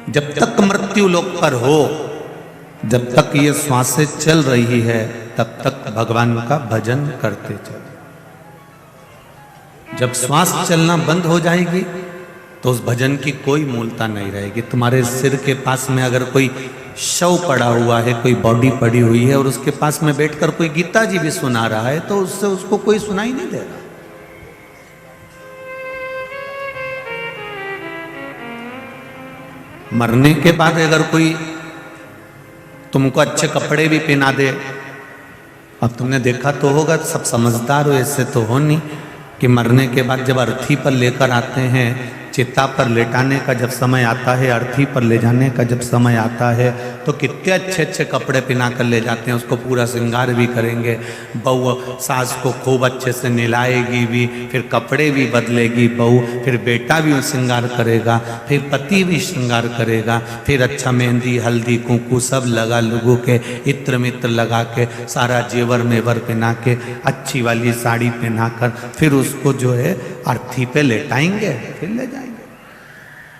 जब तक मृत्यु लोक पर हो, जब तक ये श्वासें चल रही है, तब तक भगवान का भजन करते चलो। जब श्वास चलना बंद हो जाएगी तो उस भजन की कोई मूलता नहीं रहेगी। तुम्हारे सिर के पास में अगर कोई शव पड़ा हुआ है, कोई बॉडी पड़ी हुई है और उसके पास में बैठकर कोई गीता जी भी सुना रहा है, तो उससे उसको कोई सुनाई नहीं देगा। मरने के बाद अगर कोई तुमको अच्छे कपड़े भी पहना दे, अब तुमने देखा तो होगा, सब समझदार हो, ऐसे तो हो नहीं कि मरने के बाद जब अर्थी पर लेकर आते हैं, चिता पर लेटाने का जब समय आता है, अर्थी पर ले जाने का जब समय आता है, तो कितने अच्छे अच्छे कपड़े पहना कर ले जाते हैं, उसको पूरा श्रृंगार भी करेंगे। बहू सास को खूब अच्छे से नहलाएगी भी, फिर कपड़े भी बदलेगी बहू, फिर बेटा भी श्रृंगार करेगा, फिर पति भी श्रृंगार करेगा, फिर अच्छा मेहंदी हल्दी कुंकू सब लगा लुगू के इत्र मित्र लगा के सारा जेवर मेवर पहना के अच्छी वाली साड़ी पहनाकर फिर उसको जो है अर्थी पे लेटाएंगे, फिर ले जाएंगे।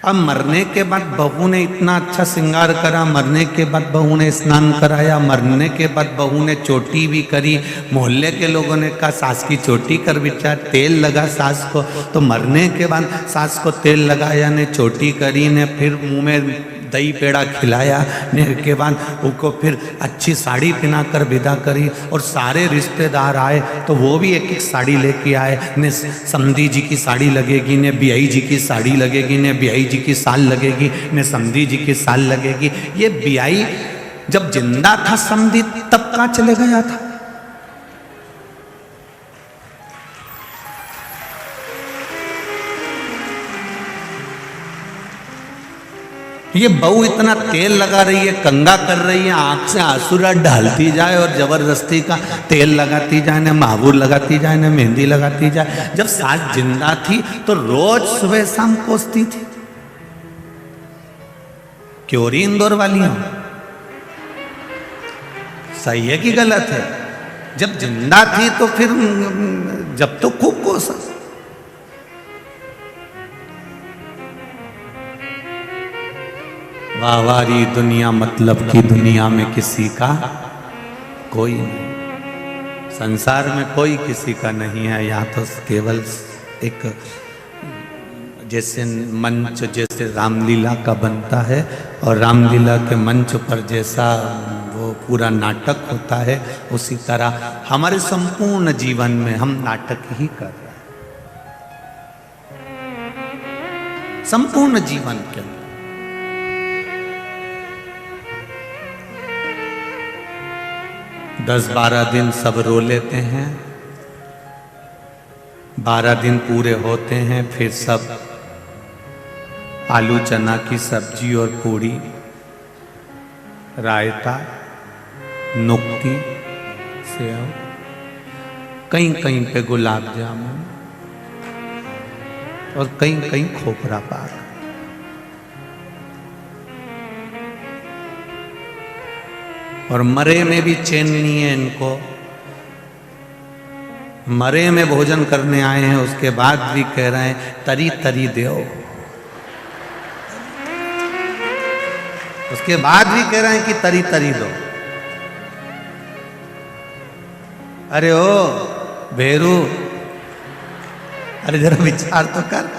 अब मरने के बाद बहू ने इतना अच्छा श्रृंगार करा, मरने के बाद बहू ने स्नान कराया, मरने के बाद बहू ने चोटी भी करी, मोहल्ले के लोगों ने कहा सास की चोटी कर बिचार, तेल लगा सास को, तो मरने के बाद सास को तेल लगाया ने, चोटी करी ने, फिर मुंह में दही पेड़ा खिलाया ने, के बाद उनको फिर अच्छी साड़ी पहना कर विदा करी, और सारे रिश्तेदार आए तो वो भी एक एक साड़ी लेके आए ने, समधी जी की साड़ी लगेगी ने, बियाई जी की साड़ी लगेगी ने, बियाई जी की साल लगेगी ने, समधी जी की साल लगेगी। ये बियाई जब जिंदा था समधी तब कहाँ चले गया था? ये बहू इतना तेल लगा रही है, कंगा कर रही है, आंख से आंसुरा डालती जाए और जबरदस्ती का तेल लगाती जाए ना, महावूर लगाती जाए ना, मेहंदी लगाती जाए। जब सास जिंदा थी तो रोज सुबह शाम कोसती थी। क्यों री इंदौर वाली हो? सही है कि गलत है? जब जिंदा थी तो फिर जब तो खूब कोसा। वाहवारी दुनिया मतलब की दुनिया में किसी का कोई नहीं, संसार में कोई किसी का नहीं है। यहाँ तो केवल एक जैसे मंच जैसे रामलीला का बनता है और रामलीला के मंच पर जैसा वो पूरा नाटक होता है, उसी तरह हमारे संपूर्ण जीवन में हम नाटक ही कर रहे हैं, संपूर्ण जीवन के अंदर। 10-12 दिन सब रो लेते हैं, 12 दिन पूरे होते हैं, फिर सब आलू चना की सब्जी और पूड़ी, रायता, नुक्ती, सेव, कहीं कहीं पे गुलाब जामुन और कहीं कहीं खोपरा पाक। और मरे में भी चैन नहीं है इनको, मरे में भोजन करने आए हैं, उसके बाद भी कह रहे हैं तरी तरी दो, उसके बाद भी कह रहे हैं कि तरी तरी दो। अरे ओ भेरू, अरे जरा विचार तो कर,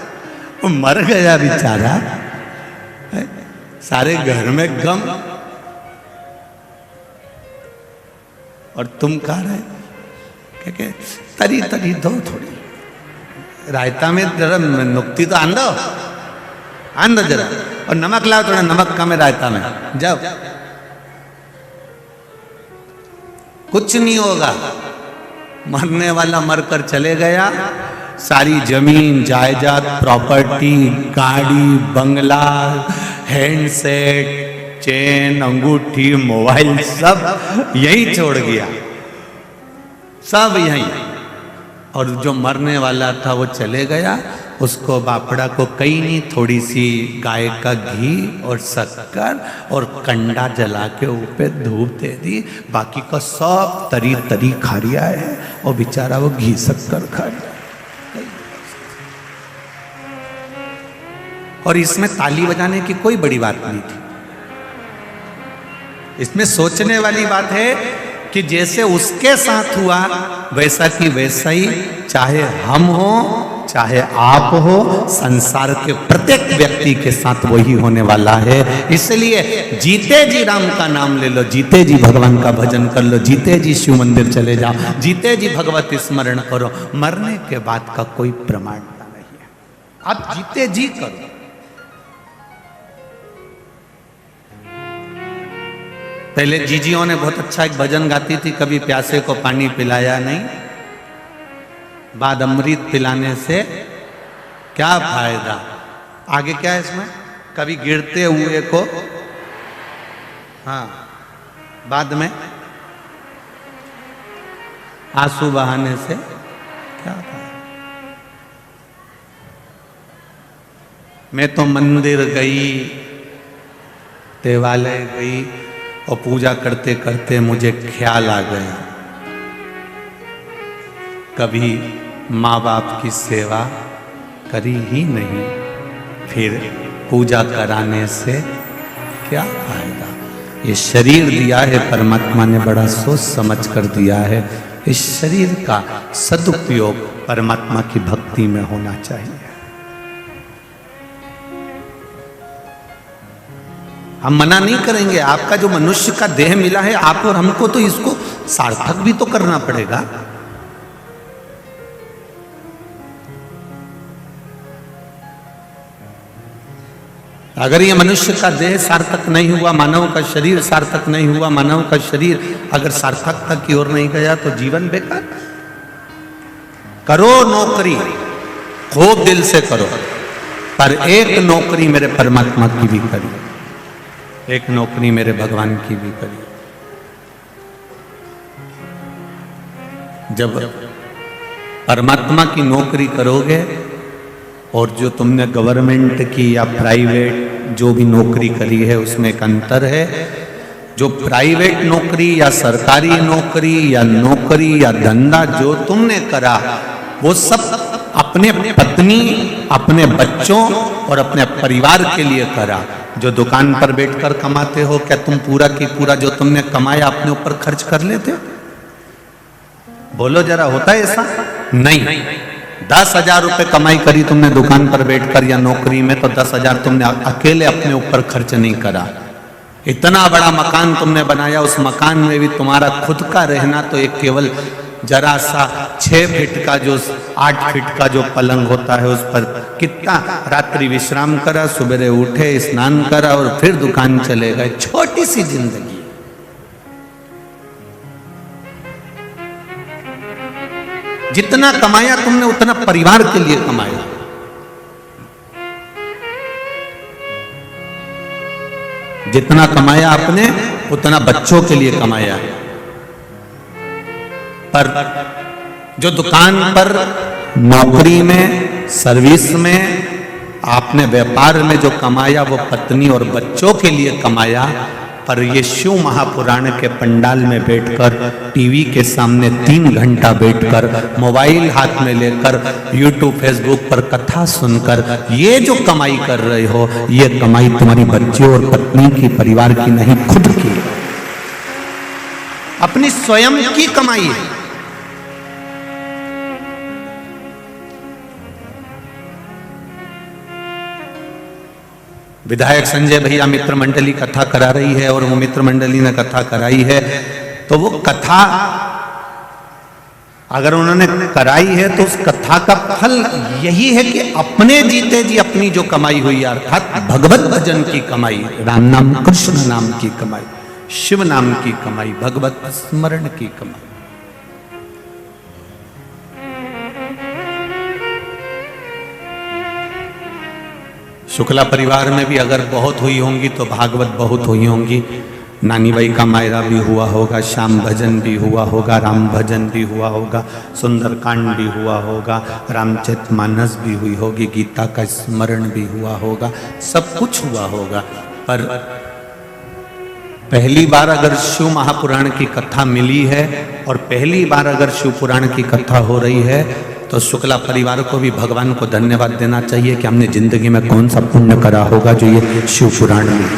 वो मर गया बेचारा, सारे घर में गम, और तुम कह रहे क्या तरी तरी दो थोड़ी, रायता में जरा नुक्ती तो आन दो जरा, और नमक लाओ, थोड़ा नमक कम है रायता में, जाओ। कुछ नहीं होगा, मरने वाला मरकर चले गया, सारी जमीन जायदाद प्रॉपर्टी गाड़ी बंगला हैंडसेट चेन अंगूठी मोबाइल सब यही छोड़ गया, सब यही। और जो मरने वाला था वो चले गया, उसको बापड़ा को कहीं नहीं, थोड़ी सी गाय का घी और शक्कर और कंडा जला के ऊपर धूप दे दी, बाकी का सब तरी तरी खा रिया है, और बेचारा वो घी शक्कर खा रहा। और इसमें ताली बजाने की कोई बड़ी बात नहीं थी। इसमें सोचने वाली बात है कि जैसे उसके साथ हुआ वैसा कि वैसा ही चाहे हम हो चाहे आप हो, संसार के प्रत्येक व्यक्ति के साथ वही होने वाला है। इसलिए जीते जी राम का नाम ले लो, जीते जी भगवान का भजन कर लो, जीते जी शिव मंदिर चले जाओ, जीते जी भगवत स्मरण करो। मरने के बाद का कोई प्रमाण नहीं है, आप जीते जी करो। पहले जीजियों ने बहुत अच्छा एक भजन गाती थी, कभी प्यासे को पानी पिलाया नहीं, बाद अमृत पिलाने से क्या फायदा। आगे क्या है इसमें, कभी गिरते हुए को हाँ बाद में आंसू बहाने से क्या फायदा। मैं तो मंदिर गई, देवालय गई और पूजा करते करते मुझे ख्याल आ गया, कभी माँ बाप की सेवा करी ही नहीं, फिर पूजा कराने से क्या फायदा। ये शरीर दिया है परमात्मा ने, बड़ा सोच समझ कर दिया है। इस शरीर का सदुपयोग परमात्मा की भक्ति में होना चाहिए। हम मना नहीं करेंगे, आपका जो मनुष्य का देह मिला है आप और हमको, तो इसको सार्थक भी तो करना पड़ेगा। अगर ये मनुष्य का देह सार्थक नहीं हुआ, मानव का शरीर सार्थक नहीं हुआ, मानव का शरीर अगर सार्थकता की ओर नहीं गया तो जीवन बेकार। करो नौकरी, खूब दिल से करो, पर एक नौकरी मेरे परमात्मा की भी करिए, एक नौकरी मेरे भगवान की भी करिए। जब परमात्मा की नौकरी करोगे, और जो तुमने गवर्नमेंट की या प्राइवेट जो भी नौकरी करी है उसमें एक अंतर है। जो प्राइवेट नौकरी या सरकारी नौकरी या नौकरी या धंधा जो तुमने करा, वो सब अपने पत्नी, अपने बच्चों और अपने परिवार के लिए करा। जो दुकान पर बैठकर कमाते हो, क्या तुम पूरा की पूरा जो तुमने कमाया अपने ऊपर खर्च कर लेते हो? बोलो जरा, होता है ऐसा? नहीं। 10,000 रुपए कमाई करी तुमने दुकान पर बैठकर या नौकरी में, तो 10,000 तुमने अकेले अपने ऊपर खर्च नहीं करा। इतना बड़ा मकान तुमने बनाया, उस मकान में भी तुम्हारा खुद का रहना तो एक केवल जरा सा 6 फीट का जो 8 फीट का जो पलंग होता है उस पर कितना रात्रि विश्राम करा, सुबह उठे, स्नान करा और फिर दुकान चले गए। छोटी सी जिंदगी। जितना कमाया तुमने उतना परिवार के लिए कमाया। जितना कमाया आपने उतना बच्चों के लिए कमाया। पर जो दुकान पर, नौकरी में, सर्विस में, आपने व्यापार में जो कमाया वो पत्नी और बच्चों के लिए कमाया। पर ये शिव महापुराण के पंडाल में बैठकर, टीवी के सामने 3 घंटा बैठकर, मोबाइल हाथ में लेकर, यूट्यूब फेसबुक पर कथा सुनकर ये जो कमाई कर रहे हो, ये कमाई तुम्हारी बच्चों और पत्नी की, परिवार की नहीं, खुद की, अपनी स्वयं की कमाई है। विधायक संजय भैया मित्र मंडली कथा करा रही है और वो मित्र मंडली ने कथा कराई है, तो वो कथा अगर उन्होंने कराई है तो उस कथा का फल यही है कि अपने जीते जी अपनी जो कमाई हुई, अर्थात भगवत भजन की कमाई, राम नाम, कृष्ण नाम की कमाई, शिव नाम की कमाई, भगवत स्मरण की कमाई। शुक्ला परिवार में भी अगर बहुत हुई होंगी तो भागवत बहुत हुई होंगी। नानी बाई का मायरा भी हुआ होगा, श्याम भजन भी हुआ होगा, राम भजन भी हुआ होगा, सुंदरकांड भी हुआ होगा, रामचरितमानस भी हुई होगी, गीता का स्मरण भी हुआ होगा, सब कुछ हुआ होगा। पर पहली बार अगर शिव महापुराण की कथा मिली है और पहली बार अगर शिव पुराण की कथा हो रही है तो शुक्ला परिवार को भी भगवान को धन्यवाद देना चाहिए कि हमने जिंदगी में कौन सा पुण्य करा होगा जो ये शिव पुराण में,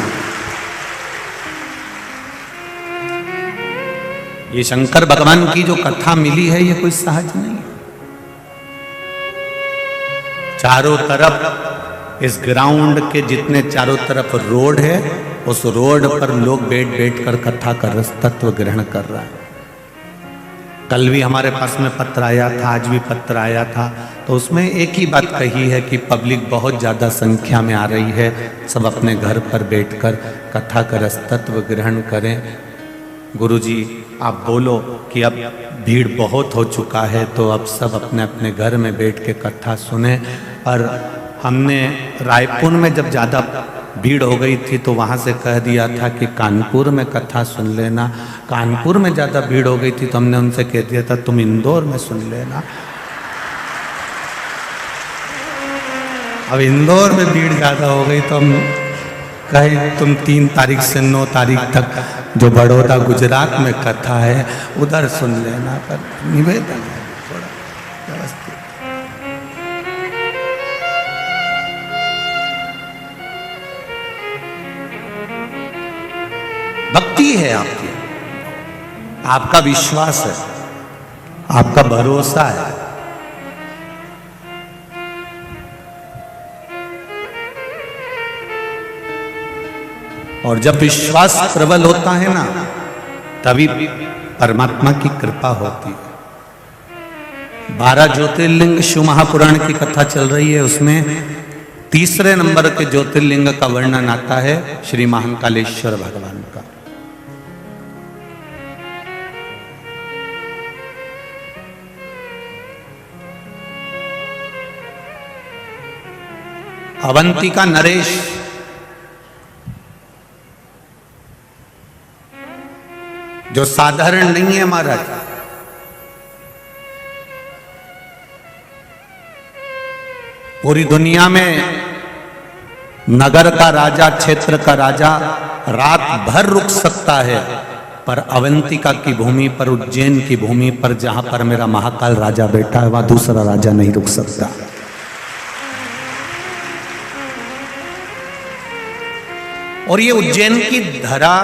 ये शंकर भगवान की जो कथा मिली है ये कोई सहज नहीं। चारों तरफ इस ग्राउंड के जितने चारों तरफ रोड है, उस रोड पर लोग बैठ बैठ कर कथा कर तत्व ग्रहण कर रहा है। कल भी हमारे पास में पत्र आया था, आज भी पत्र आया था, तो उसमें एक ही बात कही है कि पब्लिक बहुत ज़्यादा संख्या में आ रही है, सब अपने घर पर बैठकर कथा का रसतत्व ग्रहण करें। गुरुजी आप बोलो कि अब भीड़ बहुत हो चुका है, तो अब सब अपने अपने घर में बैठ के कथा सुने। और हमने रायपुर में जब ज़्यादा भीड़ हो गई थी तो वहाँ से कह दिया था कि कानपुर में कथा सुन लेना। कानपुर में ज़्यादा भीड़ हो गई थी तो हमने उनसे कह दिया था तुम इंदौर में सुन लेना। अब इंदौर में भीड़ ज़्यादा हो गई तो हम कहे तुम 3 तारीख से 9 तारीख तक जो बड़ौदा गुजरात में कथा है उधर सुन लेना। पर निवेदन है थोड़ा व्यवस्थित। भक्ति है आपकी, आपका विश्वास है, आपका भरोसा है। और जब विश्वास प्रबल होता है ना, तभी परमात्मा की कृपा होती है। 12 ज्योतिर्लिंग शिव महापुराण की कथा चल रही है, उसमें तीसरे नंबर के ज्योतिर्लिंग का वर्णन आता है श्री महाकालेश्वर भगवान का। अवंतिका नरेश जो साधारण नहीं है महाराज, पूरी दुनिया में नगर का राजा, क्षेत्र का राजा रात भर रुक सकता है, पर अवंतिका की भूमि पर, उज्जैन की भूमि पर जहां पर मेरा महाकाल राजा बैठा है वहां दूसरा राजा नहीं रुक सकता। और ये उज्जैन की धरा,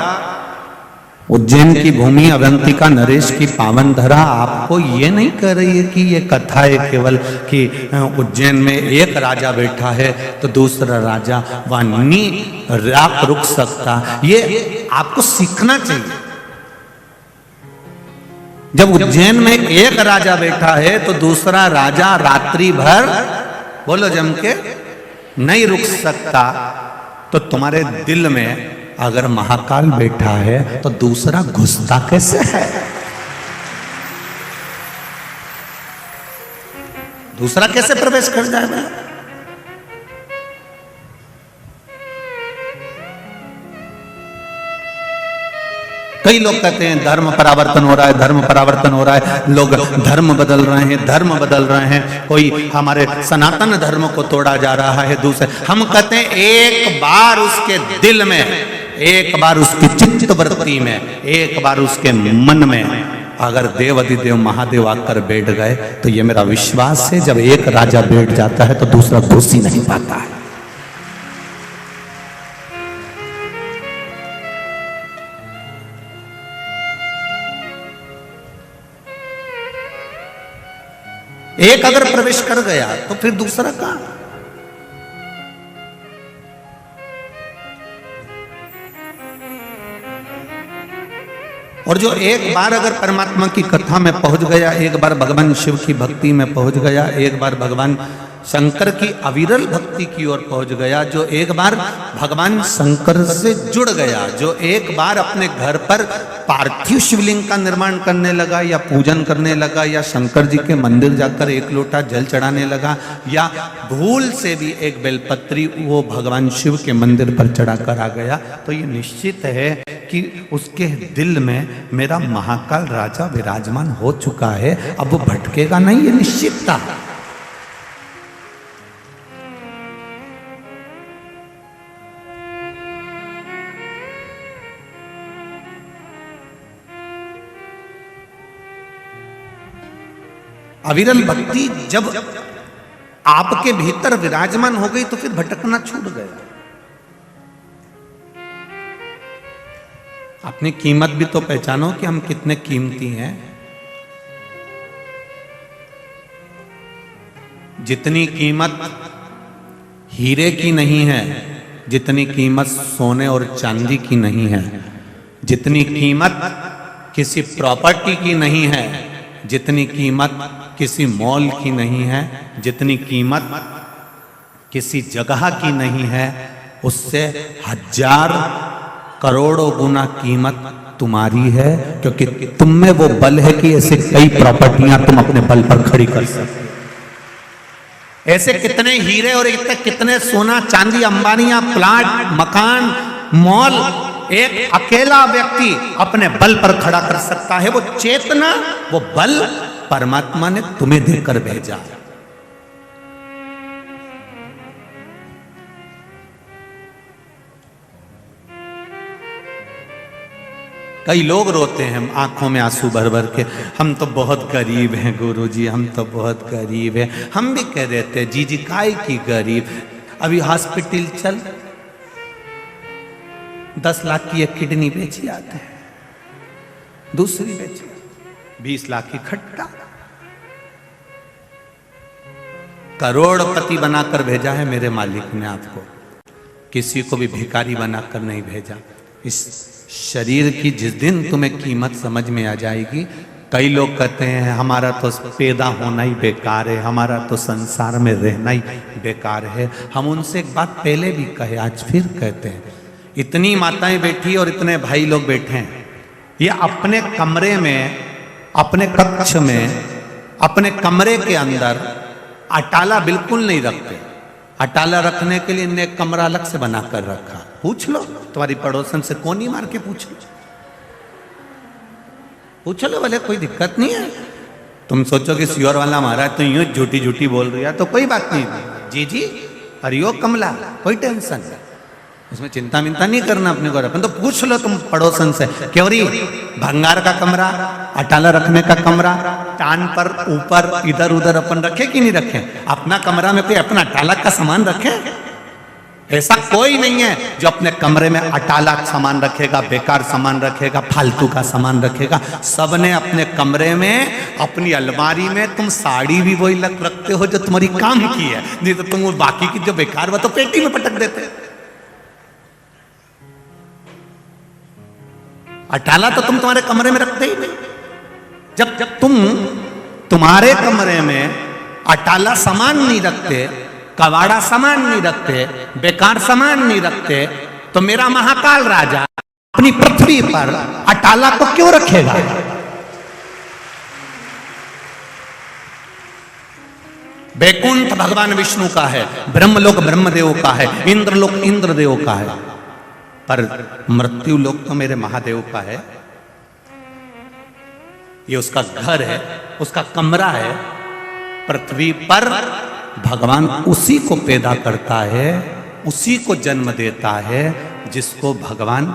उज्जैन की भूमि, अवंतिका नरेश की पावन धरा आपको ये नहीं कह रही है कि ये कथा है केवल कि उज्जैन में एक राजा बैठा है तो दूसरा राजा वहां नहीं रुक सकता। ये आपको सीखना चाहिए। जब उज्जैन में एक राजा बैठा है तो दूसरा राजा रात्रि भर, बोलो जम के, नहीं रुक सकता, तो तुम्हारे दिल में अगर महाकाल बैठा है तो दूसरा घुसता कैसे है? दूसरा कैसे प्रवेश कर जाएगा? कई लोग कहते हैं धर्म परावर्तन हो रहा है, धर्म परावर्तन हो रहा है, लोग धर्म बदल रहे हैं, धर्म बदल रहे हैं, कोई हमारे सनातन धर्म को तोड़ा जा रहा है दूसरे। हम कहते हैं एक बार उसके दिल में, एक बार उसकी चित्तवृत्ति में, एक बार उसके मन में अगर देव अधिदेव महादेव आकर बैठ गए तो ये मेरा विश्वास है जब एक राजा बैठ जाता है तो दूसरा घुस ही नहीं पाता है। एक अगर प्रवेश कर गया तो फिर दूसरा कहां? और जो एक बार अगर परमात्मा की कथा में पहुंच गया, एक बार भगवान शिव की भक्ति में पहुंच गया, एक बार भगवान शंकर की अविरल भक्ति की ओर पहुंच गया, जो एक बार भगवान शंकर से जुड़ गया, जो एक बार अपने घर पर पार्थिव शिवलिंग का निर्माण करने लगा या पूजन करने लगा या शंकर जी के मंदिर जाकर एक लोटा जल चढ़ाने लगा या भूल से भी एक बेलपत्री वो भगवान शिव के मंदिर पर चढ़ाकर आ गया, तो ये निश्चित है कि उसके दिल में मेरा महाकाल राजा विराजमान हो चुका है, अब वो भटकेगा नहीं, ये निश्चित था। अविरल भक्ति जब आपके भीतर विराजमान हो गई तो फिर भटकना छूट गया। अपनी कीमत भी तो पहचानो कि हम कितने कीमती हैं। जितनी कीमत हीरे की नहीं है, जितनी कीमत सोने और चांदी की नहीं है, जितनी कीमत किसी प्रॉपर्टी की नहीं है, जितनी कीमत किसी मॉल की नहीं है, जितनी कीमत किसी जगह की नहीं है, उससे 1000 करोड़ों गुना कीमत तुम्हारी है, क्योंकि तुम में वो बल है कि ऐसे कई प्रॉपर्टियां तुम अपने बल पर खड़ी कर सकते। ऐसे कितने हीरे और कितने सोना चांदी, अंबानियां, प्लाट, मकान, मॉल एक अकेला व्यक्ति अपने बल पर खड़ा कर सकता है। वो चेतना, वो बल परमात्मा ने तुम्हें देकर भेजा। कई लोग रोते हैं आंखों में आंसू भर भर के, हम तो बहुत गरीब हैं गुरुजी, हम तो बहुत गरीब हैं। हम भी कह देते हैं जी काय की गरीब। अभी हॉस्पिटल चल, 10 लाख की एक किडनी बेची आते हैं, दूसरी बेची 20 लाख की खट्टा। करोड़पति बनाकर भेजा है मेरे मालिक ने आपको, किसी को भी भिखारी बनाकर नहीं भेजा। इस शरीर की जिस दिन तुम्हें कीमत समझ में आ जाएगी, कई लोग कहते हैं हमारा तो पैदा होना ही बेकार है, हमारा तो संसार में रहना ही बेकार है। हम उनसे एक बात पहले भी कहे, आज फिर कहते हैं, इतनी माताएं बैठी और इतने भाई लोग बैठे हैं, ये अपने कमरे में, अपने कक्ष में, अपने कमरे के अंदर अटाला बिल्कुल नहीं रखते। अटाला रखने के लिए इन्हें एक कमरा अलग से बनाकर रखा। पूछ लो तुम्हारी पड़ोसन से, कोनी मार के पूछ लो भले, कोई दिक्कत नहीं है। तुम सोचो कि श्योर वाला हमारा तो यूं झूठी झूठी बोल रही है तो कोई बात नहीं, जी जी हरियो कमला, कोई टेंशन नहीं, उसमें चिंता मिंता नहीं करना अपने को। अपन तो पूछ लो तुम पड़ोसन से, क्यों री भंगार का कमरा, अटाला रखने का कमरा, टान पर ऊपर इधर उधर अपन रखे कि नहीं रखे? अपना कमरा में कोई अपना अटाला का सामान रखे? ऐसा कोई नहीं है जो अपने कमरे में अटाला सामान रखेगा, बेकार सामान रखेगा, फालतू का सामान रखेगा। सबने अपने कमरे में, अपनी अलमारी में तुम साड़ी भी वही रखते हो जो तुम्हारी काम की है, नहीं तो तुम बाकी की जो बेकार वो तो पेटी में पटक देते। अटाला तो तुम तुम्हारे कमरे में रखते ही नहीं। जब तुम तुम्हारे कमरे में अटाला सामान नहीं रखते, कवाड़ा सामान नहीं रखते, बेकार सामान नहीं रखते, तो मेरा महाकाल राजा अपनी पृथ्वी पर अटाला को क्यों रखेगा? बैकुंठ भगवान विष्णु का है, ब्रह्मलोक ब्रह्मदेव का है, इंद्रलोक इंद्रदेव का है, पर मृत्यु लोक तो मेरे महादेव का है। ये उसका घर है, उसका कमरा है। पृथ्वी पर भगवान उसी को पैदा करता है, उसी को जन्म देता है जिसको भगवान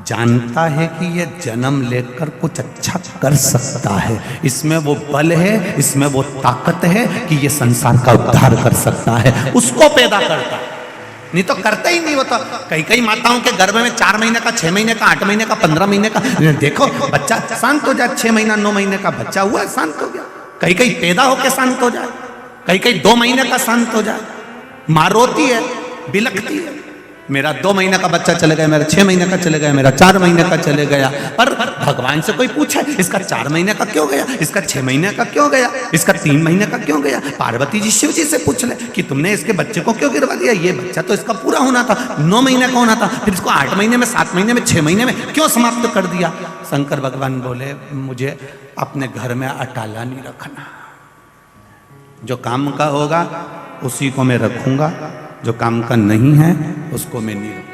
जानता है कि ये जन्म लेकर कुछ अच्छा कर सकता है, इसमें वो बल है, इसमें वो ताकत है कि ये संसार का उद्धार कर सकता है, उसको पैदा करता है। नहीं तो करते ही नहीं। वो तो कई माताओं के गर्भ में 4 महीने का, 6 महीने का, 8 महीने का, 15 महीने का, देखो बच्चा शांत हो जाए, 6 महीना 9 महीने का बच्चा हुआ शांत हो गया, कई पैदा होकर शांत हो जाए, कई 2 महीने का शांत हो जाए। माँ रोती है, बिलखती है, मेरा 2 महीने का बच्चा चले गया, मेरा 6 महीने का चले गया, मेरा 4 महीने का चले गया। पर भगवान से कोई पूछे इसका 4 महीने का क्यों गया, इसका 6 महीने का क्यों गया, इसका 3 महीने का क्यों गया? पार्वती जी शिव जी से पूछ ले कि तुमने इसके बच्चे को क्यों गिरवा दिया? ये बच्चा तो इसका पूरा होना था, 9 महीने का होना था, फिर इसको 8 महीने में, 7 महीने में, 6 महीने में क्यों समाप्त कर दिया? शंकर भगवान बोले, मुझे अपने घर में अटाला नहीं रखना, जो काम का होगा उसी को मैं रखूंगा, जो काम का नहीं है उसको मैं नहीं रखूंगा।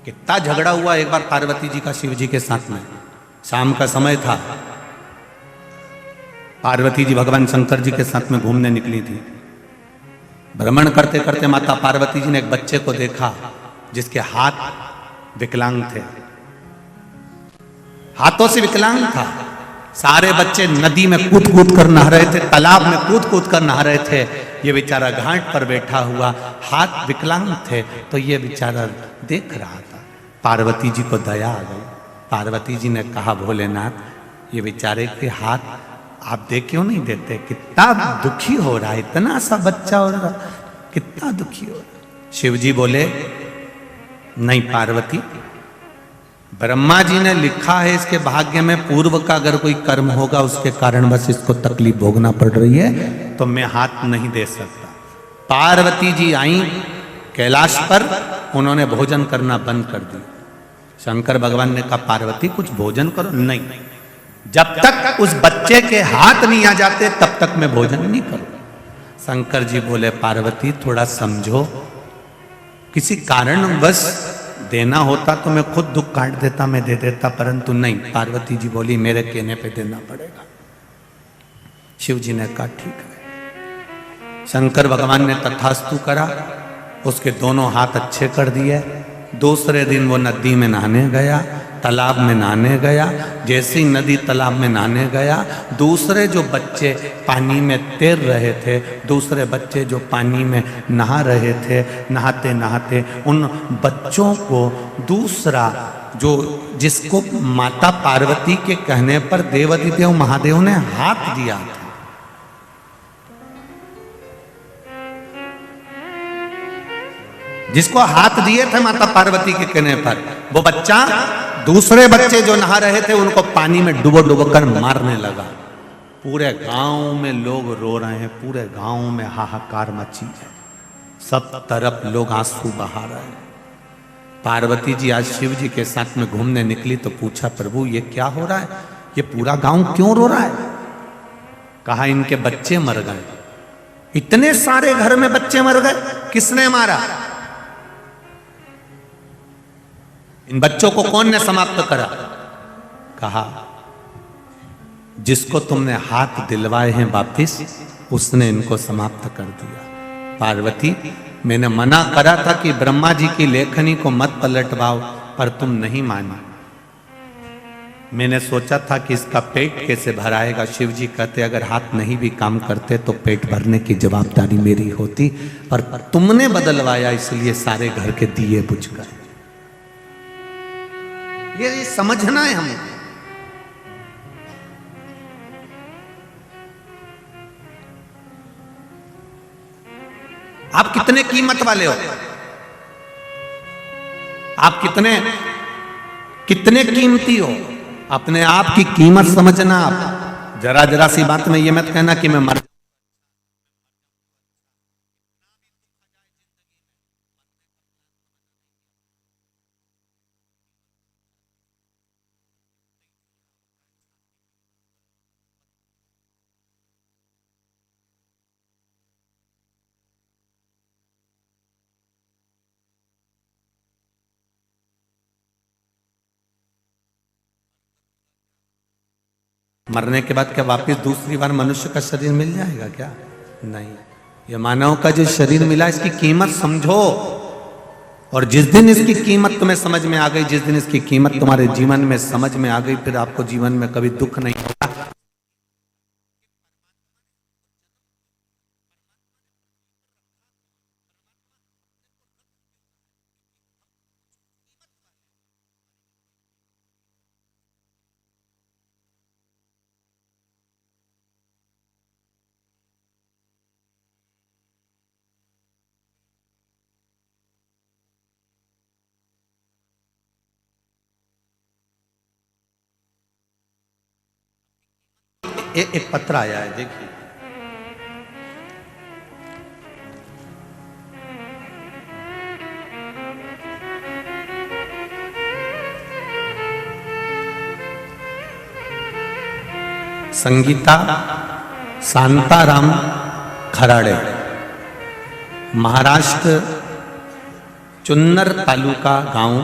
कितना झगड़ा हुआ एक बार पार्वती जी का शिव जी के साथ में। शाम का समय था, पार्वती जी भगवान शंकर जी के साथ में घूमने निकली थी। भ्रमण करते करते माता पार्वती जी ने एक बच्चे को देखा जिसके हाथ विकलांग थे, हाथों से विकलांग था। सारे बच्चे नदी में कूद कूद कर नहा रहे थे, तालाब में कूद कूद कर नहा रहे थे। ये बेचारा घाट पर बैठा हुआ, हाथ विकलांग थे, तो ये बेचारा देख रहा था। पार्वती जी को दया आ गई। पार्वती जी ने कहा, भोलेनाथ, ये बेचारे के हाथ आप देख क्यों नहीं देते? कितना दुखी हो रहा है, इतना सा बच्चा हो रहा, कितना दुखी हो रहा। शिव जी बोले, नहीं पार्वती, ब्रह्मा जी ने लिखा है इसके भाग्य में पूर्व का अगर कोई कर्म होगा उसके कारण बस इसको तकलीफ भोगना पड़ रही है, तो मैं हाथ नहीं दे सकता। पार्वती जी आई कैलाश पर, उन्होंने भोजन करना बंद कर दिया। शंकर भगवान ने कहा, पार्वती कुछ भोजन करो। नहीं, जब तक उस बच्चे के हाथ नहीं आ जाते तब तक मैं भोजन नहीं करूं। शंकर जी बोले, पार्वती थोड़ा समझो, किसी कारण बस देना होता तो मैं खुद दुख काट देता, मैं दे देता, परंतु नहीं। पार्वती जी बोली, मेरे कहने पे देना पड़ेगा। शिव जी ने कहा, ठीक है। शंकर भगवान ने तथास्तु करा, उसके दोनों हाथ अच्छे कर दिए। दूसरे दिन वो नदी में नहाने गया, तालाब में नहाने गया। जैसे ही नदी तालाब में नहाने गया, दूसरे जो बच्चे पानी में तैर रहे थे, दूसरे बच्चे जो पानी में नहा रहे थे, नहाते नहाते उन बच्चों को दूसरा जो जिसको माता पार्वती के कहने पर देवाधिदेव महादेव ने हाथ दिया था, जिसको हाथ दिए थे माता पार्वती के कहने पर, वो बच्चा दूसरे बच्चे जो नहा रहे थे उनको पानी में डुबो डुबो कर मारने लगा। पूरे गांव में लोग रो रहे हैं, पूरे गांव में हाहाकार मची है, सब तरफ लोग आंसू बहा रहे हैं। पार्वती जी आज शिव जी के साथ में घूमने निकली तो पूछा, प्रभु ये क्या हो रहा है, ये पूरा गांव क्यों रो रहा है? कहा, इनके बच्चे मर गए। इतने सारे घर में बच्चे मर गए, किसने मारा? इन बच्चों को कौन ने समाप्त करा? कहा, जिसको तुमने हाथ दिलवाए हैं वापिस, उसने इनको समाप्त कर दिया। पार्वती, मैंने मना करा था कि ब्रह्मा जी की लेखनी को मत पलटवाओ, पर तुम नहीं मानी। मैंने सोचा था कि इसका पेट कैसे भराएगा। शिव जी कहते, अगर हाथ नहीं भी काम करते तो पेट भरने की जवाबदारी मेरी होती, पर तुमने बदलवाया, इसलिए सारे घर के दिए बुझ गए। ये समझना है हमें। आप कितने कीमत वाले हो, आप कितने कितने कीमती हो, अपने आप की कीमत समझना। आप जरा जरा सी बात में ये मत कहना कि मैं मर, मरने के बाद क्या वापस दूसरी बार मनुष्य का शरीर मिल जाएगा क्या? नहीं। ये मानव का जो शरीर मिला, इसकी कीमत समझो। और जिस दिन इसकी कीमत तुम्हें समझ में आ गई, जिस दिन इसकी कीमत तुम्हारे जीवन में समझ में आ गई, फिर आपको जीवन में कभी दुख नहीं होगा। एक पत्र आया है, देखिए। संगीता शांताराम खराड़े, महाराष्ट्र, चुन्नर तालुका गांव।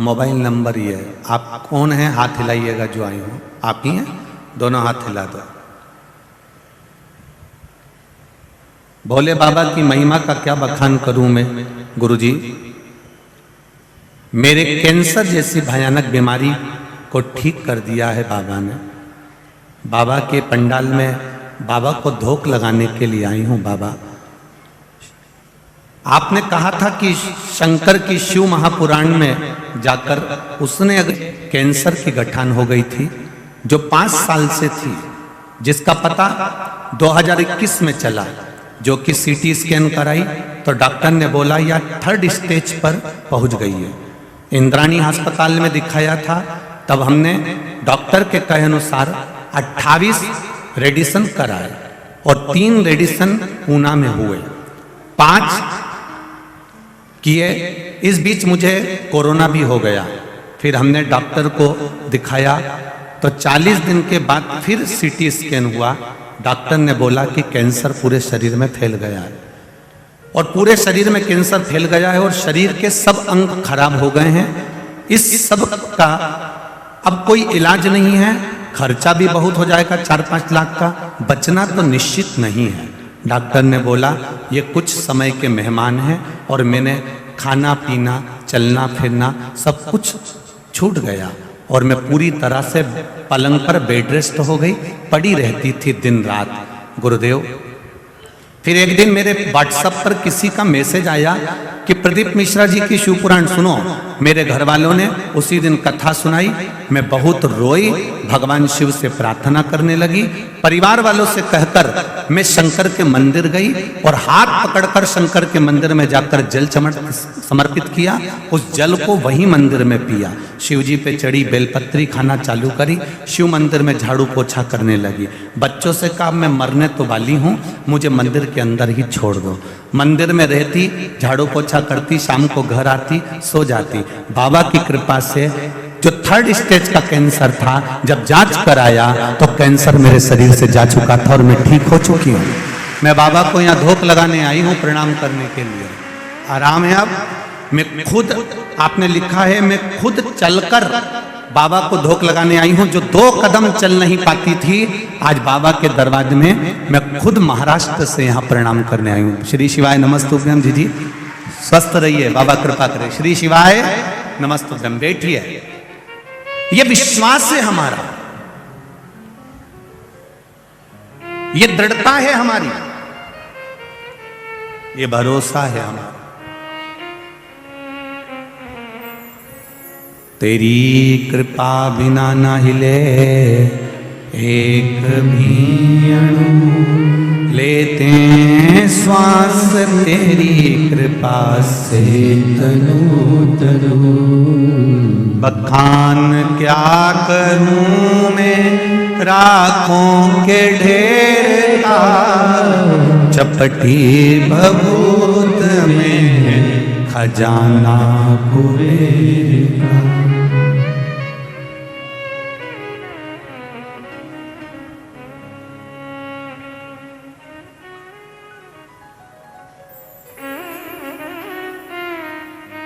मोबाइल नंबर ये है। आप कौन हैं? हाथ हिलाइएगा जो आई हो। आप ही हैं? दोनों हाथ हिला दो। भोले बाबा की महिमा का क्या बखान करूं मैं गुरुजी। मेरे कैंसर जैसी भयानक बीमारी को ठीक कर दिया है बाबा ने। बाबा के पंडाल में बाबा को धोख लगाने के लिए आई हूं। बाबा, आपने कहा था कि शंकर की शिव महापुराण में जाकर उसने अगर कैंसर की गठान हो गई थी जो 5 साल से थी, जिसका पता 2021 में चला, जो कि सीटी स्कैन कराई तो डॉक्टर ने बोला यह 3rd स्टेज पर पहुंच गई है। इंद्राणी अस्पताल में दिखाया था, तब हमने डॉक्टर के कहे अनुसार 28 रेडिएशन कराए और 3 रेडिएशन ऊना में हुए, 5 किए। इस बीच मुझे कोरोना भी हो गया। फिर हमने डॉक्टर को दिखाया तो 40 दिन के बाद फिर सीटी स्कैन हुआ। डॉक्टर ने बोला कि कैंसर पूरे शरीर में फैल गया है और पूरे शरीर में कैंसर फैल गया है और शरीर के सब अंग खराब हो गए हैं। इस सब का अब कोई इलाज नहीं है, खर्चा भी बहुत हो जाएगा, 4-5 लाख का, बचना तो निश्चित नहीं है। डॉक्टर ने बोला ये कुछ समय के मेहमान हैं और मैंने खाना पीना चलना फिरना सब कुछ छूट गया और मैं पूरी तरह से पलंग पर बेड रेस्ट हो गई, पड़ी रहती थी दिन रात। गुरुदेव, फिर एक दिन मेरे व्हाट्सएप पर किसी का मैसेज आया कि प्रदीप मिश्रा जी की शिव पुराण सुनो। मेरे घर वालों ने उसी दिन कथा सुनाई, मैं बहुत रोई, भगवान शिव से प्रार्थना करने लगी। परिवार वालों से कहकर मैं शंकर के मंदिर गई और हाथ पकड़कर शंकर के मंदिर में जाकर जल समर्पित किया। उस जल को वही मंदिर में पिया, शिव जी पे चढ़ी, बेलपत्री खाना चालू करी, शिव मंदिर में झाड़ू पोछा करने लगी। बच्चों से कहा मैं मरने तो वाली हूँ, मुझे मंदिर के अंदर ही छोड़ दो। मंदिर में रहती, झाड़ू पोछा करती, शाम को घर आती, सो जाती। बाबा की कृपा से जो 3rd स्टेज का कैंसर था, जब जांच कराया तो कैंसर मेरे शरीर से जा चुका था और मैं ठीक हो चुकी हूँ। मैं बाबा को यहाँ धोख लगाने आई हूँ प्रणाम करने के लिए। आराम है। अब मैं खुद, आपने लिखा है, मैं खुद चलकर बाबा को धोख लगाने आई हूँ। जो 2 कदम चल नहीं पाती थी, आज बाबा के दरवाजे में मैं खुद महाराष्ट्र से यहाँ प्रणाम करने आई हूँ। श्री शिवाय नमस्तुभ्यम। जी स्वस्थ रहिए, बाबा कृपा करे। श्री शिवाय नमस्तुभ्यम। बैठिए। ये विश्वास है हमारा, ये दृढ़ता है हमारी, ये भरोसा है हमारा। तेरी कृपा बिना न हिले एक भी अणु, लेते हैं श्वास तेरी कृपा से तनु तनु। बखान क्या करूं मैं राखों के ढेर का, चपटी भभूत में खजाना कुबेर का।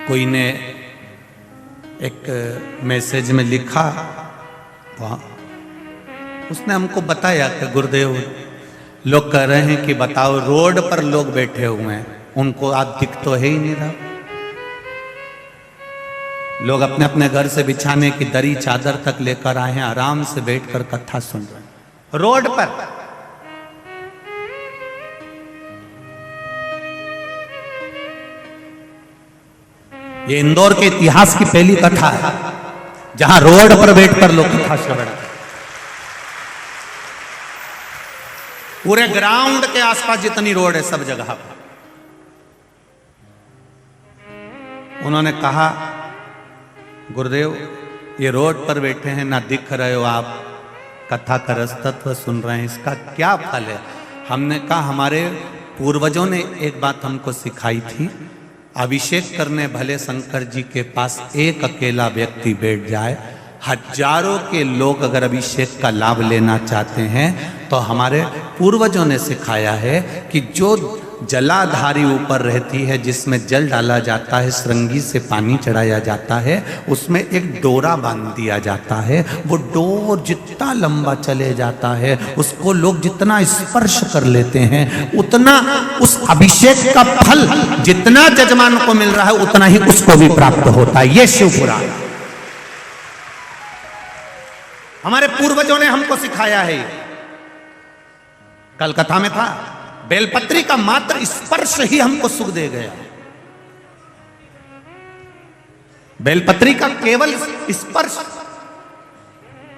कोई ने एक मैसेज में लिखा, उसने हमको बताया कि गुरुदेव, लोग कह रहे हैं कि बताओ रोड पर लोग बैठे हुए हैं, उनको आज दिख तो है ही नहीं रहा। लोग अपने अपने घर से बिछाने की दरी चादर तक लेकर आए हैं, आराम से बैठकर कथा सुन रहे हैं रोड पर। ये इंदौर के इतिहास की पहली कथा है जहां रोड पर बैठकर लोग कथा श्रवण। पूरे ग्राउंड के आसपास जितनी रोड है सब जगह पर। उन्होंने कहा गुरुदेव, ये रोड पर बैठे हैं, ना दिख रहे हो आप, कथा का रस तत्व सुन रहे हैं, इसका क्या फल है? हमने कहा हमारे पूर्वजों ने एक बात हमको सिखाई थी, अभिषेक करने भले शंकर जी के पास एक अकेला व्यक्ति बैठ जाए, हजारों के लोग अगर अभिषेक का लाभ लेना चाहते हैं तो हमारे पूर्वजों ने सिखाया है कि जो जलाधारी ऊपर रहती है, जिसमें जल डाला जाता है, श्रृंगी से पानी चढ़ाया जाता है, उसमें एक डोरा बांध दिया जाता है। वो डोर जितना लंबा चले जाता है, उसको लोग जितना स्पर्श कर लेते हैं, उतना उस अभिषेक का फल जितना जजमान को मिल रहा है उतना ही उसको भी प्राप्त होता है। ये शिव पुराण। हमारे पूर्वजों ने हमको सिखाया है। कल कथा में था, बेलपत्री का मात्र स्पर्श ही हमको सुख दे गया। बेलपत्री का केवल स्पर्श।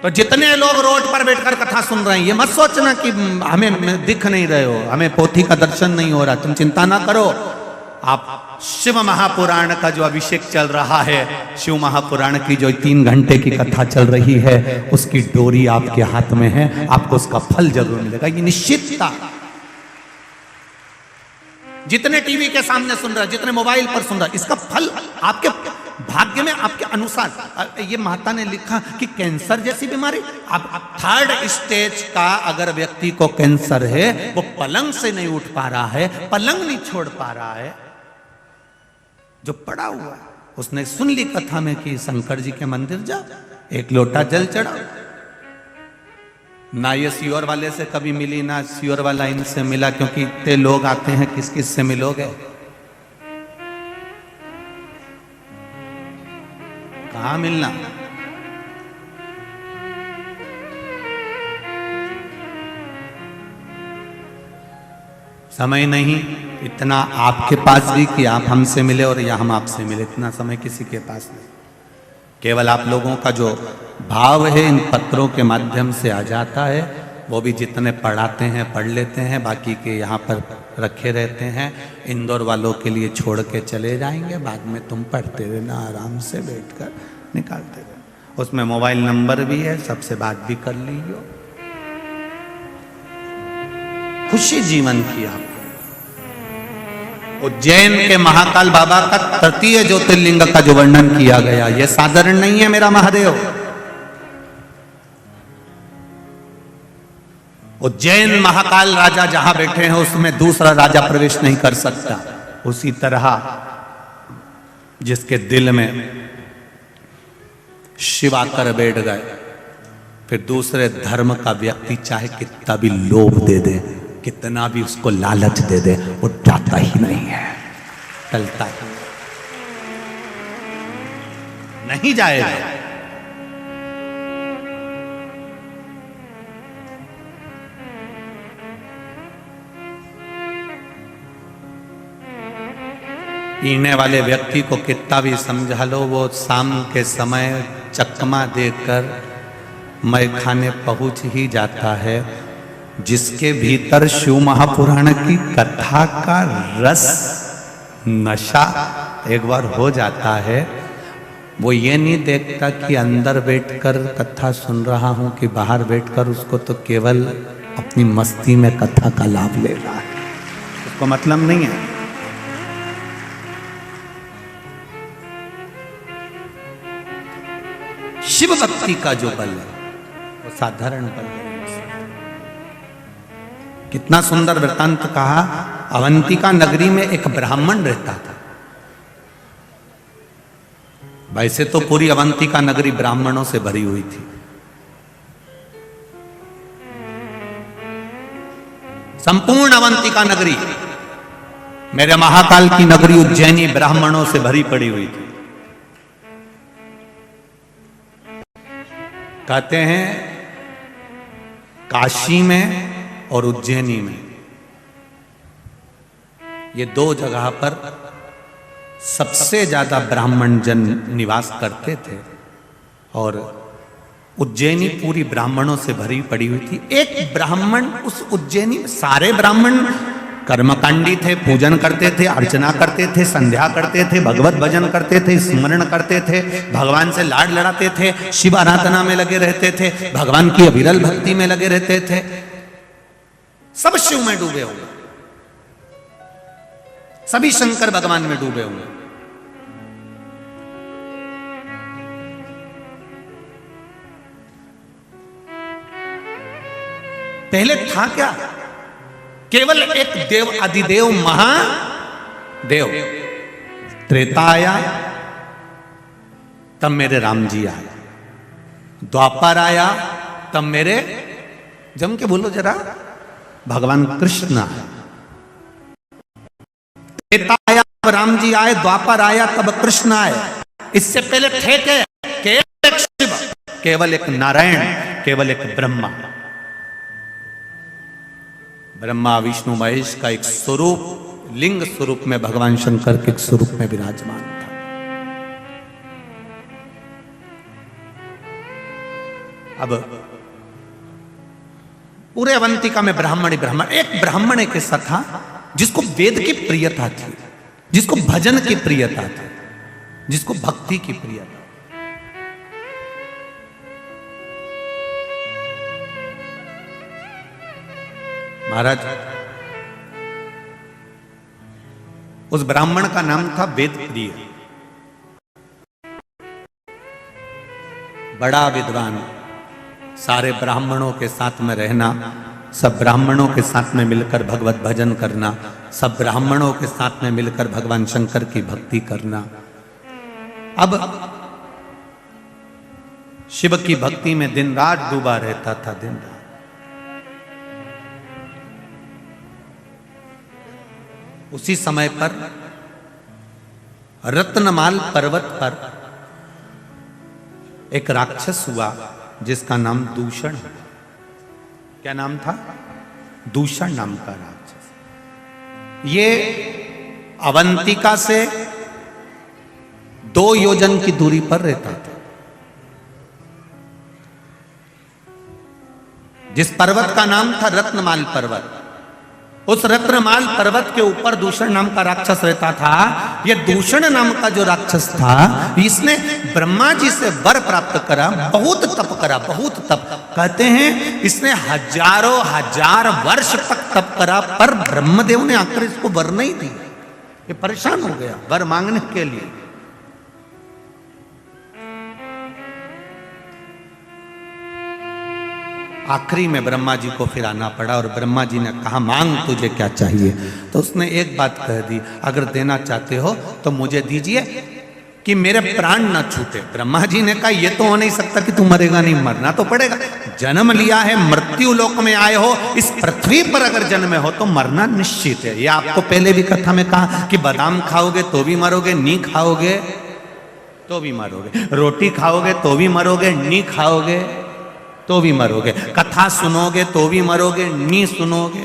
तो जितने लोग रोड पर बैठकर कथा सुन रहे हैं, ये मत सोचना कि हमें दिख नहीं रहे हो, हमें पोथी का दर्शन नहीं हो रहा, तुम चिंता ना करो। आप शिव महापुराण का जो अभिषेक चल रहा है, शिव महापुराण की जो 3 घंटे की कथा चल रही है, उसकी डोरी आपके हाथ में है, आपको उसका फल जरूर मिलेगा, ये निश्चितता। जितने टीवी के सामने सुन रहा है, जितने मोबाइल पर सुन रहा है, इसका फल आपके भाग्य में, आपके अनुसार। ये माता ने लिखा कि कैंसर जैसी बीमारी, आप 3rd स्टेज का अगर व्यक्ति को कैंसर है, वो पलंग से नहीं उठ पा रहा है, पलंग नहीं छोड़ पा रहा है, जो पड़ा हुआ है, उसने सुन ली कथा में कि शंकर जी के मंदिर जा, 1 लोटा जल चढ़ाओ। ना ये सीवर वाले से कभी मिली, ना सीवर वाला इनसे मिला, क्योंकि इतने लोग आते हैं, किस किस से मिलोगे? कहां मिलना? समय नहीं इतना आपके पास भी कि आप हमसे मिले और या हम आपसे मिले, इतना समय किसी के पास नहीं। केवल आप लोगों का जो भाव है इन पत्रों के माध्यम से आ जाता है, वो भी जितने पढ़ाते हैं पढ़ लेते हैं, बाकी के यहाँ पर रखे रहते हैं। इंदौर वालों के लिए छोड़ के चले जाएंगे, बाद में तुम पढ़ते रहना, आराम से बैठकर निकालते रहना। उसमें मोबाइल नंबर भी है, सबसे बात भी कर लीजिए। खुशी जीवन की आपको। उज्जैन के महाकाल बाबा का 3 ज्योतिर्लिंग का जो वर्णन किया गया, यह साधारण नहीं है मेरा महादेव। उज्जैन महाकाल राजा जहां बैठे हैं, उसमें दूसरा राजा प्रवेश नहीं कर सकता। उसी तरह जिसके दिल में शिव आकर बैठ गए, फिर दूसरे धर्म का व्यक्ति चाहे कितना भी लोभ दे दे, कितना भी उसको लालच दे दे, वो जाता ही नहीं है, टलता ही नहीं जाएगा। पीने वाले व्यक्ति को कितना भी समझा लो, वो शाम के समय चकमा देकर मैं खाने पहुंच ही जाता है। जिसके भीतर शिव महापुराण की कथा का रस, नशा एक बार हो जाता है, वो ये नहीं देखता कि अंदर बैठकर कथा सुन रहा हूं कि बाहर बैठकर, उसको तो केवल अपनी मस्ती में कथा का लाभ ले रहा है, उसको मतलब नहीं है। शिव भक्ति का जो बल है वो साधारण बल है। कितना सुंदर वृत्तांत कहा। अवंतिका नगरी में एक ब्राह्मण रहता था। वैसे तो पूरी अवंतिका नगरी ब्राह्मणों से भरी हुई थी। संपूर्ण अवंतिका नगरी, मेरे महाकाल की नगरी उज्जैनी ब्राह्मणों से भरी पड़ी हुई थी। कहते हैं काशी में और उज्जैनी में, ये 2 जगह पर सबसे ज्यादा ब्राह्मण जन निवास करते थे, और उज्जैनी पूरी ब्राह्मणों से भरी पड़ी हुई थी। एक ब्राह्मण उस उज्जैनी, सारे ब्राह्मण कर्मकांडी थे, पूजन करते थे, अर्चना करते थे, संध्या करते थे, भगवत भजन करते थे, स्मरण करते थे, भगवान से लाड लड़ाते थे, शिव आराधना में लगे रहते थे, भगवान की अविरल भक्ति में लगे रहते थे। सब शिव में डूबे होंगे, सभी शंकर भगवान में डूबे होंगे। पहले था क्या? केवल एक देव अधिदेव महादेव। त्रेता आया तब मेरे राम जी आए, द्वापर आया तब मेरे, जम के बोलो जरा, भगवान कृष्ण आए। त्रेता आया तब राम जी आए, द्वापर आया तब कृष्ण आए। इससे पहले थे केवल एक शिव, केवल एक नारायण, केवल एक ब्रह्मा। ब्रह्मा विष्णु महेश का एक स्वरूप, लिंग स्वरूप में भगवान शंकर के एक स्वरूप में विराजमान था। अब पूरे अवंतिका में ब्राह्मण ही ब्राह्मण, एक ब्राह्मण एक ऐसा था जिसको वेद की प्रियता थी, जिसको भजन की प्रियता थी, जिसको भक्ति की प्रियता। महाराज, उस ब्राह्मण का नाम था वेद प्रिय, बड़ा विद्वान, सारे ब्राह्मणों के साथ में रहना, सब ब्राह्मणों के साथ में मिलकर भगवत भजन करना, सब ब्राह्मणों के साथ में मिलकर भगवान शंकर की भक्ति करना। अब शिव की भक्ति में दिन रात डूबा रहता था, दिन रात। उसी समय पर रत्नमाल पर्वत पर एक राक्षस हुआ जिसका नाम दूषण। क्या नाम था? दूषण नाम का राक्षस। ये अवंतिका से 2 योजन की दूरी पर रहता था। जिस पर्वत का नाम था रत्नमाल पर्वत, उस रत्नमाल पर्वत के ऊपर दूषण नाम का राक्षस रहता था। यह दूषण नाम का जो राक्षस था, इसने ब्रह्मा जी से वर प्राप्त करा, बहुत तप करा, बहुत तप। कहते हैं इसने हजारों हजार वर्ष तक तप करा, पर ब्रह्मदेव ने आकर इसको वर नहीं दिया। ये परेशान हो गया वर मांगने के लिए। आखिरी में ब्रह्मा जी को फिर आना पड़ा और ब्रह्मा जी ने कहा, मांग तुझे क्या चाहिए? तो उसने एक बात कह दी, अगर देना चाहते हो तो मुझे दीजिए कि मेरे प्राण न छूटे। ब्रह्मा जी ने कहा, यह तो हो नहीं सकता कि तू मरेगा नहीं, मरना तो पड़ेगा। जन्म लिया है, मृत्यु लोक में आए हो, इस पृथ्वी पर अगर जन्मे हो तो मरना निश्चित है। यह आपको पहले भी कथा में कहा कि बादाम खाओगे तो भी मरोगे, नी खाओगे तो भी मरोगे, रोटी खाओगे तो भी मरोगे, नी खाओगे तो भी मरोगे, कथा सुनोगे तो भी मरोगे, नी सुनोगे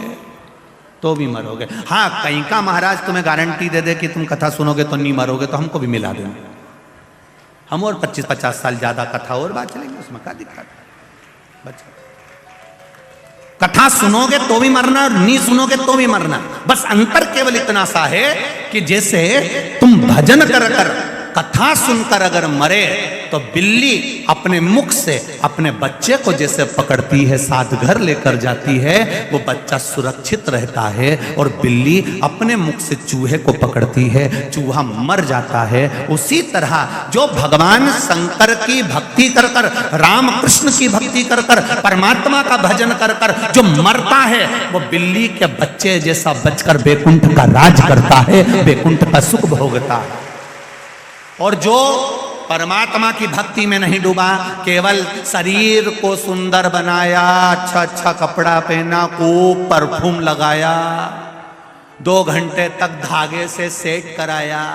तो भी मरोगे। हाँ, कहीं का महाराज तुम्हें गारंटी दे दे कि तुम कथा सुनोगे तो नहीं मरोगे, तो हमको भी मिला देना, हम और 25-50 साल ज्यादा कथा और बात चलेंगे, उसमें क्या दिक्कत? कथा सुनोगे तो भी मरना और नहीं सुनोगे तो भी मरना। बस अंतर केवल इतना सा है कि जैसे तुम भजन कर कर, कथा सुनकर अगर मरे तो बिल्ली अपने मुख से अपने बच्चे को जैसे पकड़ती है, साथ घर लेकर जाती है, वो बच्चा सुरक्षित रहता है। और बिल्ली अपने मुख से चूहे को पकड़ती है, चूहा मर जाता है। उसी तरह जो भगवान शंकर की भक्ति कर कर, राम कृष्ण की भक्ति कर कर, परमात्मा का भजन कर कर जो मरता है, वो बिल्ली के बच्चे जैसा बचकर बैकुंठ का राज करता है, बैकुंठ का सुख भोगता है। और जो परमात्मा की भक्ति में नहीं डूबा, केवल शरीर को सुंदर बनाया, अच्छा अच्छा कपड़ा पहना, खूब परफ्यूम लगाया, 2 घंटे तक धागे से सेट कराया,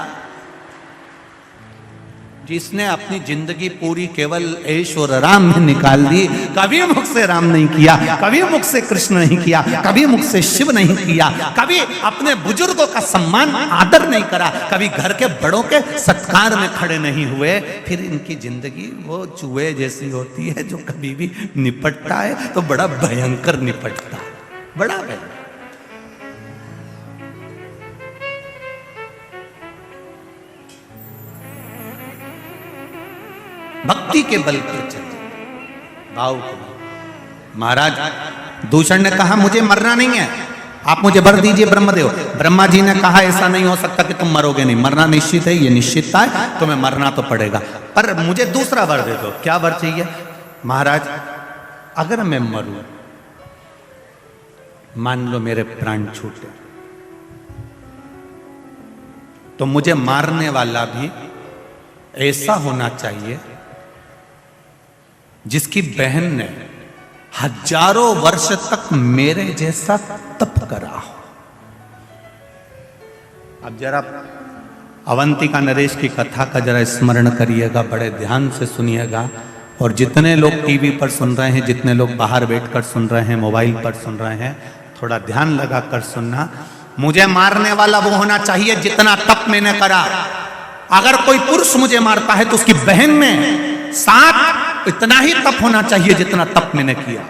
जिसने अपनी जिंदगी पूरी केवल ऐश और राम में निकाल दी, कभी मुख से राम नहीं किया, कभी मुख से कृष्ण नहीं किया, कभी मुख से शिव नहीं किया, कभी अपने बुजुर्गों का सम्मान आदर नहीं करा, कभी घर के बड़ों के सत्कार में खड़े नहीं हुए, फिर इनकी जिंदगी वो चूहे जैसी होती है जो कभी भी निपटता है तो बड़ा भयंकर निपटता है, बड़ा भयंकर। भक्ति के बल पर चलते, भाव को। महाराज दूषण ने कहा, मुझे मरना नहीं है, आप मुझे वर दीजिए ब्रह्मदेव। ब्रह्मा जी ने कहा, ऐसा नहीं हो सकता कि तुम मरोगे नहीं, मरना निश्चित है, ये निश्चितता है, तुम्हें मरना तो पड़ेगा, पर मुझे दूसरा वर दे दो। क्या वर चाहिए? महाराज, अगर मैं मरूं, मान लो मेरे प्राण छूटे, तो मुझे मारने वाला भी ऐसा होना चाहिए जिसकी बहन ने हजारों वर्ष तक मेरे जैसा तप करा हो। अब जरा अवंतिका नरेश की कथा का जरा स्मरण करिएगा, बड़े ध्यान से सुनिएगा और जितने लोग टीवी पर सुन रहे हैं, जितने लोग बाहर बैठकर सुन रहे हैं, मोबाइल पर सुन रहे हैं, थोड़ा ध्यान लगा कर सुनना। मुझे मारने वाला वो होना चाहिए जितना तप मैंने करा। अगर कोई पुरुष मुझे मारता है तो उसकी बहन में साथ इतना ही तप होना चाहिए जितना तप मैंने किया।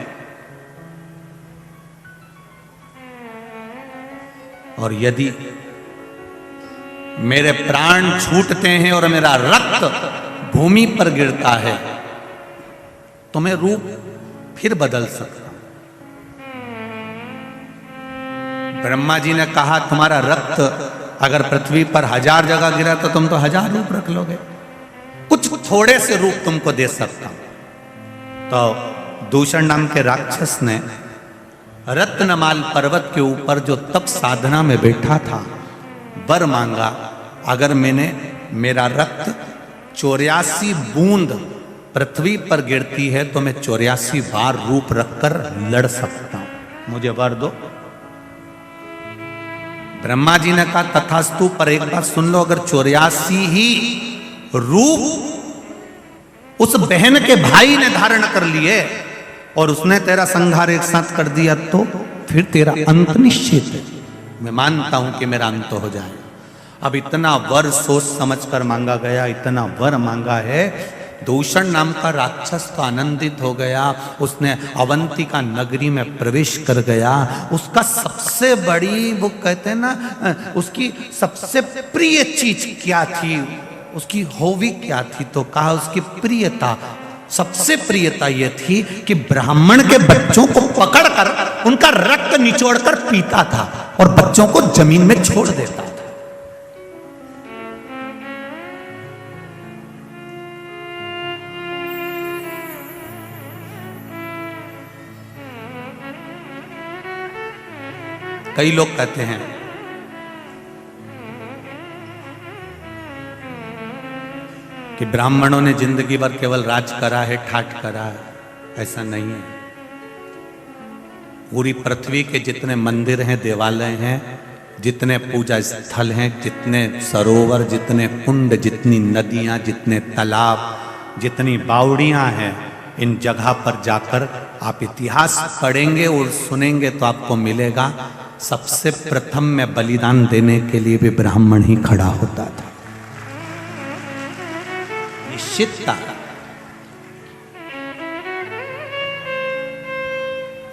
और यदि मेरे प्राण छूटते हैं और मेरा रक्त भूमि पर गिरता है तो मैं रूप फिर बदल सकता हूं। ब्रह्मा जी ने कहा तुम्हारा रक्त अगर पृथ्वी पर 1000 जगह गिरा तो तुम तो 1000 रूप रख लोगे, कुछ थोड़े से रूप तुमको दे सकता हूं। तो दूषण नाम के राक्षस ने रत्नमाल पर्वत के ऊपर जो तप साधना में बैठा था वर मांगा, अगर मैंने मेरा रक्त 84 बूंद पृथ्वी पर गिरती है तो मैं 84 बार रूप रखकर लड़ सकता हूं, मुझे वर दो। ब्रह्मा जी ने कहा तथास्तु, पर एक बात सुन लो, अगर 84 ही रूप उस बहन के भाई ने धारण कर लिए और उसने तेरा संहार एक साथ कर दिया तो फिर तेरा अंत निश्चित है। मैं मानता हूं कि मेरा अंत हो जाए। अब इतना वर सोच समझकर मांगा गया, इतना वर मांगा है। दूषण नाम का राक्षस तो आनंदित हो गया, उसने अवंतिका नगरी में प्रवेश कर गया। उसका सबसे बड़ी, वो कहते हैं ना, उसकी सबसे प्रिय चीज क्या थी, उसकी हॉबी क्या थी, तो कहा उसकी प्रियता, सबसे प्रियता यह थी कि ब्राह्मण के बच्चों को पकड़कर उनका रक्त निचोड़कर पीता था और बच्चों को जमीन में छोड़ देता था। कई लोग कहते हैं कि ब्राह्मणों ने जिंदगी भर केवल राज करा है, ठाट करा है। ऐसा नहीं है। पूरी पृथ्वी के जितने मंदिर हैं, देवालय हैं, जितने पूजा स्थल हैं, जितने सरोवर, जितने कुंड, जितनी नदियां, जितने तालाब, जितनी बावड़ियां हैं, इन जगह पर जाकर आप इतिहास पढ़ेंगे और सुनेंगे तो आपको मिलेगा सबसे प्रथम में बलिदान देने के लिए भी ब्राह्मण ही खड़ा होता था। निश्चितता।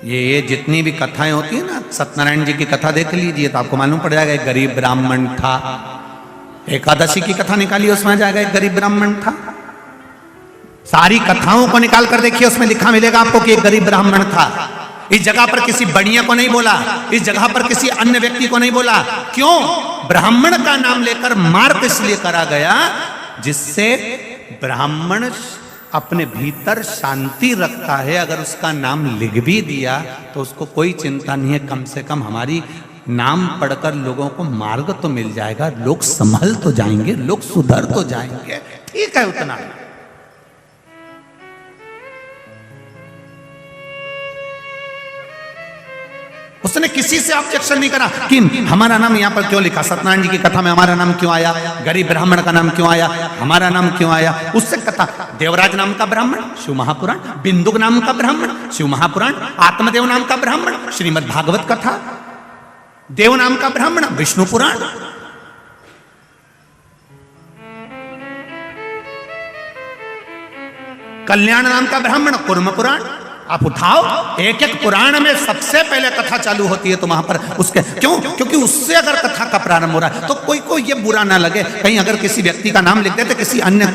ये जितनी भी कथाएं होती है ना, सत्यनारायण जी की कथा देख लीजिए तो आपको मालूम पड़ जाएगा एक गरीब ब्राह्मण था। एकादशी की कथा निकालिए, उसमें आ जाएगा एक गरीब ब्राह्मण था। सारी कथाओं को निकाल कर देखिए, उसमें लिखा मिलेगा आपको कि एक गरीब ब्राह्मण था। इस जगह पर किसी बढ़िया को नहीं बोला, इस जगह पर किसी अन्य व्यक्ति को नहीं बोला। क्यों? ब्राह्मण का नाम लेकर मार्ग इसलिए करा गया जिससे ब्राह्मण अपने भीतर शांति रखता है। अगर उसका नाम लिख भी दिया तो उसको कोई चिंता नहीं है, कम से कम हमारी नाम पढ़कर लोगों को मार्ग तो मिल जाएगा, लोग संभल तो जाएंगे, लोग सुधर तो जाएंगे। ठीक है, उतना। उसने किसी से ऑब्जेक्शन नहीं करा कि हमारा नाम यहां पर क्यों लिखा, सत्यनारायण जी की कथा में हमारा नाम क्यों आया, गरीब ब्राह्मण का नाम क्यों आया, हमारा नाम क्यों आया। उससे कथा, देवराज नाम का ब्राह्मण, शिव महापुराण, बिंदुक नाम का ब्राह्मण, शिव महापुराण, आत्मदेव नाम का ब्राह्मण, श्रीमद् भागवत कथा, देव नाम का ब्राह्मण, विष्णु पुराण। कल्याण नाम का ब्राह्मण, कुर्म पुराण। आप उठाओ, एक एक पुराण में सबसे पहले कथा चालू होती है तो वहां पर उसके क्यों, क्योंकि उससे अगर कथा का प्रारंभ हो रहा है तो कोई को ये बुरा ना लगे। कहीं अगर किसी व्यक्ति का नाम लिख देते, किसी अन्य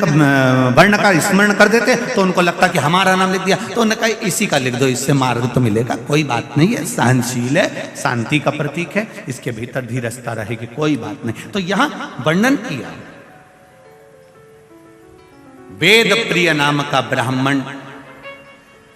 वर्ण का स्मरण कर देते तो उनको लगता कि हमारा नाम लिख दिया, तो उन्होंने कहा इसी का लिख दो, इससे मार्ग तो मिलेगा। कोई बात नहीं है, सहनशील है, शांति का प्रतीक है, इसके भीतर धीरजता रहेगी, कोई बात नहीं। तो यहां वर्णन किया वेद प्रिय नाम का ब्राह्मण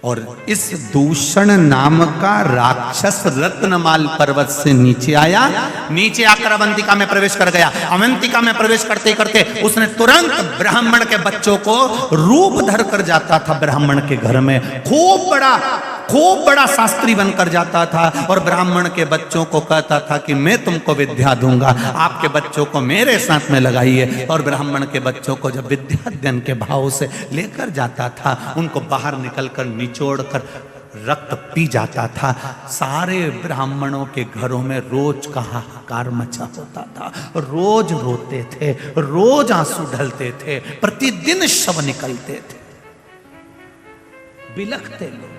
और इस दूषण नाम का राक्षस रत्नमाल पर्वत से नीचे आया, नीचे आकर अवंतिका में प्रवेश कर गया। अवंतिका में प्रवेश करते करते उसने तुरंत ब्राह्मण के बच्चों को रूप धर कर जाता था ब्राह्मण के घर में, खूब बड़ा शास्त्री बनकर जाता था और ब्राह्मण के बच्चों को कहता था कि मैं तुमको विद्या दूंगा, आपके बच्चों को मेरे साथ में लगाइए। और ब्राह्मण के बच्चों को जब विद्या अध्ययन के भाव से लेकर जाता था, उनको बाहर निकलकर निचोड़ कर रक्त पी जाता था। सारे ब्राह्मणों के घरों में रोज का हाहाकार मचा होता था, रोज रोते थे, रोज आंसू ढलते थे, प्रतिदिन शव निकलते थे, बिलखते लोग।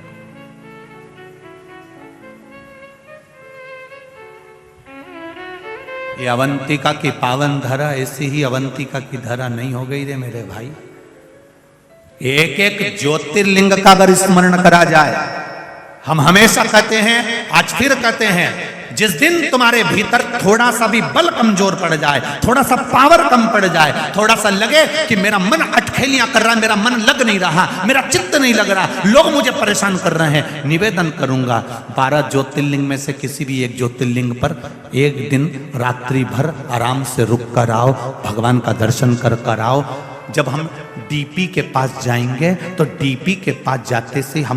ये अवंतिका की पावन धरा ऐसी ही अवंतिका की धरा नहीं हो गई रे मेरे भाई। एक एक ज्योतिर्लिंग का अगर स्मरण करा जाए, हम हमेशा कहते हैं, आज फिर कहते हैं, जिस दिन तुम्हारे भीतर थोड़ा सा भी बल कमजोर पड़ जाए, थोड़ा सा पावर कम पड़ जाए, थोड़ा सा लगे कि मेरा मन अटखेलियां कर रहा है, मेरा मन लग नहीं रहा, मेरा चित्त नहीं लग रहा, लोग मुझे परेशान कर रहे हैं, निवेदन करूंगा 12 ज्योतिर्लिंग में से किसी भी एक ज्योतिर्लिंग पर एक दिन रात्रि भर आराम से रुक कर आओ, भगवान का दर्शन कर आओ। जब हम डीपी के पास जाएंगे तो डीपी के पास जाते से हम